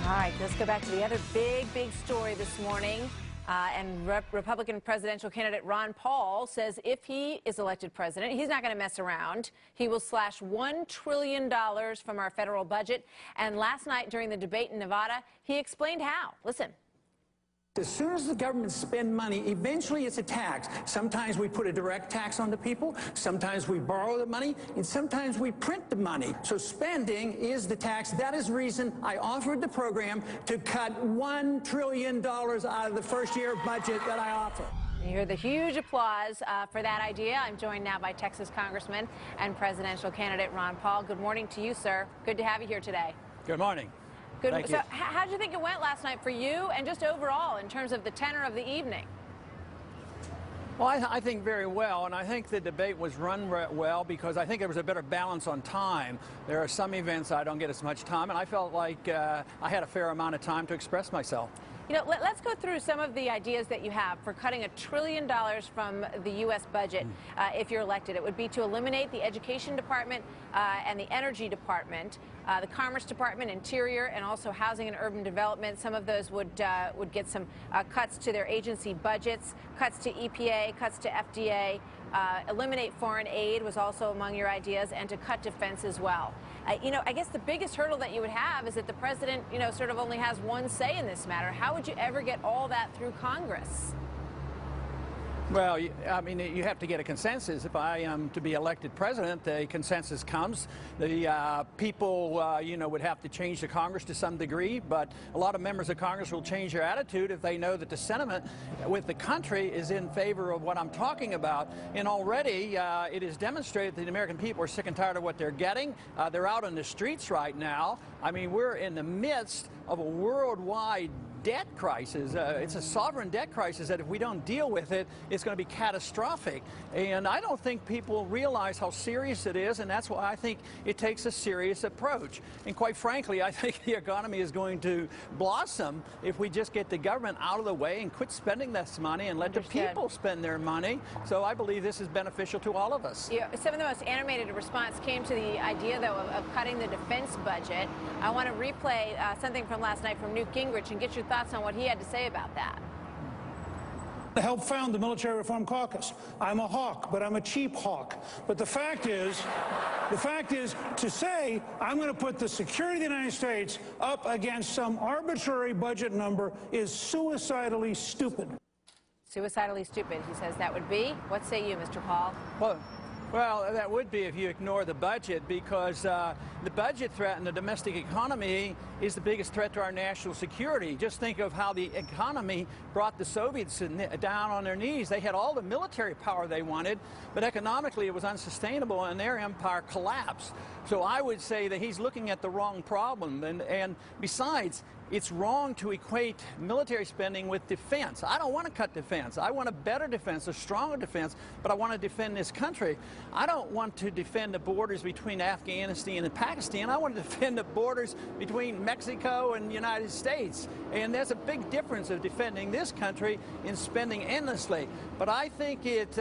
All right, let's go back to the other big story this morning. Republican presidential candidate Ron Paul says if he is elected president, he's not going to mess around. He will slash $1 trillion from our federal budget. And last night during the debate in Nevada, he explained how. Listen. As soon as the government spends money, eventually it's a tax. Sometimes we put a direct tax on the people, sometimes we borrow the money, and sometimes we print the money. So spending is the tax. That is the reason I offered the program to cut $1 trillion out of the first year budget that I offer. You hear the huge applause for that idea. I'm joined now by Texas Congressman and presidential candidate Ron Paul. Good morning to you, sir. Good to have you here today. Good morning. Good. So how did you think it went last night for you and just overall in terms of the tenor of the evening? Well, I think very well, and I think the debate was run well because I think there was a better balance on time. There are some events I don't get as much time, and I felt like I had a fair amount of time to express myself. You know, let's go through some of the ideas that you have for cutting $1 trillion from the U.S. budget if you're elected. It would be to eliminate the Education Department and the Energy Department, the Commerce Department, Interior, and also Housing and Urban Development. Some of those would get some cuts to their agency budgets, cuts to EPA, cuts to FDA. Eliminate foreign aid was also among your ideas, and to cut defense as well. You know, I guess the biggest hurdle that you would have is that the president, you know, sort of only has one say in this matter. How would you ever get all that through Congress? Well, I mean, you have to get a consensus. If I am to be elected president, a consensus comes. The people, you know, would have to change the Congress to some degree, but a lot of members of Congress will change their attitude if they know that the sentiment with the country is in favor of what I'm talking about. And already it is demonstrated that the American people are sick and tired of what they're getting. They're out on the streets right now. I mean, we're in the midst of a worldwide debt crisis. It's a sovereign debt crisis that if we don't deal with it, it's going to be catastrophic. And I don't think people realize how serious it is, and that's why I think it takes a serious approach. And quite frankly, I think the economy is going to blossom if we just get the government out of the way and quit spending this money and let the people spend their money. So I believe this is beneficial to all of us. Yeah, some of the most animated response came to the idea, though, of cutting the defense budget. I want to replay something from last night from Newt Gingrich and get your thoughts on what he had to say about that. To help found the Military Reform Caucus. I'm a hawk, but I'm a cheap hawk. But the fact is to say I'm going to put the security of the United States up against some arbitrary budget number is suicidally stupid. Suicidally stupid, he says that would be. What say you, Mr. Paul? Well, that would be if you ignore the budget, because the budget threat in the domestic economy is the biggest threat to our national security. Just think of how the economy brought the Soviets down on their knees. They had all the military power they wanted, but economically it was unsustainable and their empire collapsed. So I would say that he's looking at the wrong problem. And besides, it's wrong to equate military spending with defense. I don't want to cut defense. I want a better defense, a stronger defense, but I want to defend this country. I don't want to defend the borders between Afghanistan and Pakistan. I want to defend the borders between Mexico and the United States. And there's a big difference of defending this country in spending endlessly. But I think it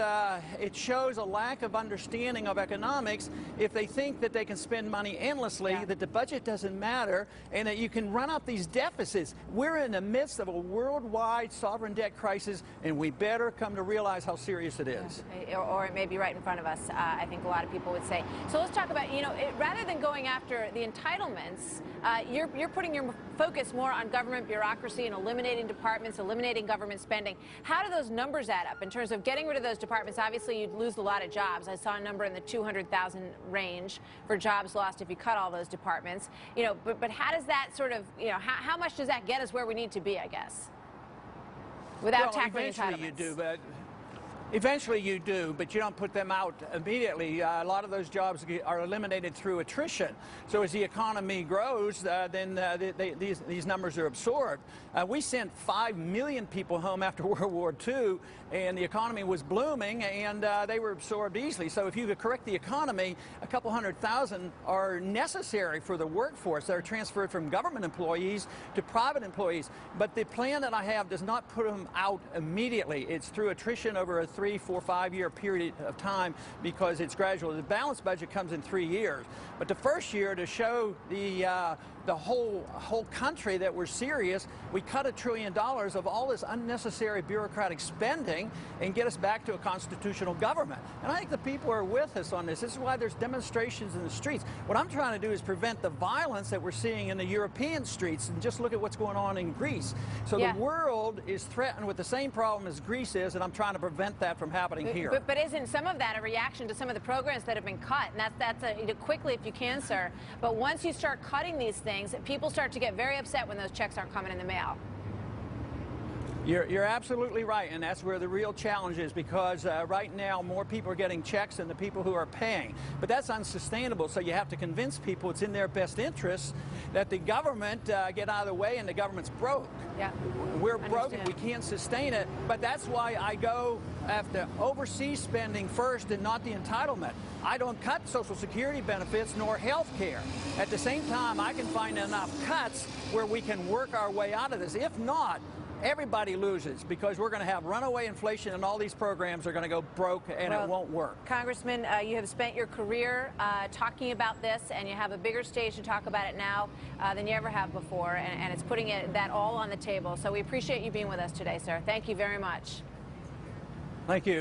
shows a lack of understanding of economics if they think that they can spend money endlessly, that the budget doesn't matter, and that you can run up these deficits. We're in the midst of a worldwide sovereign debt crisis, and we better come to realize how serious it is. Or it may be right in front of us, I think a lot of people would say. So let's talk about, you know, rather than going after the entitlements, you're putting your focus more on government bureaucracy and eliminating departments, eliminating government spending. How do those numbers add up in terms of getting rid of those departments? Obviously, you'd lose a lot of jobs. I saw a number in the 200,000 range for jobs lost if you cut all those departments. You know, but how does that sort of, you know, how much does that get us where we need to be, I guess, without tackling entitlements? Eventually you do, but you don't put them out immediately. A lot of those jobs are eliminated through attrition. So as the economy grows, then these numbers are absorbed. We sent 5 million people home after World War II, and the economy was blooming, and they were absorbed easily. So if you could correct the economy, a couple 100,000 are necessary for the workforce that are transferred from government employees to private employees. But the plan that I have does not put them out immediately. It's through attrition over a 3, 4, 5 year period of time, because it's gradual. The balanced budget comes in 3 years. But the first year, to show the the whole country that we're serious, we cut $1 trillion of all this unnecessary bureaucratic spending and get us back to a constitutional government. And I think the people are with us on this. This is why there's demonstrations in the streets. What I'm trying to do is prevent the violence that we're seeing in the European streets, and just look at what's going on in Greece. So the world is threatened with the same problem as Greece is, and I'm trying to prevent that from happening here. But isn't some of that a reaction to some of the programs that have been cut? And that's quickly, if you can, sir. But once you start cutting these things, people start to get very upset when those checks aren't coming in the mail. You're absolutely right, and that's where the real challenge is, because right now more people are getting checks than the people who are paying. But that's unsustainable, so you have to convince people it's in their best interest that the government get out of the way, and the government's broke. Yeah. We're broke, we can't sustain it, but that's why I go after overseas spending first and not the entitlement. I don't cut Social Security benefits nor health care. At the same time, I can find enough cuts where we can work our way out of this. If not, everybody loses, because we're going to have runaway inflation, and all these programs are going to go broke, and it won't work. Congressman, you have spent your career talking about this, and you have a bigger stage to talk about it now than you ever have before, and it's putting that all on the table. So we appreciate you being with us today, sir. Thank you very much. Thank you.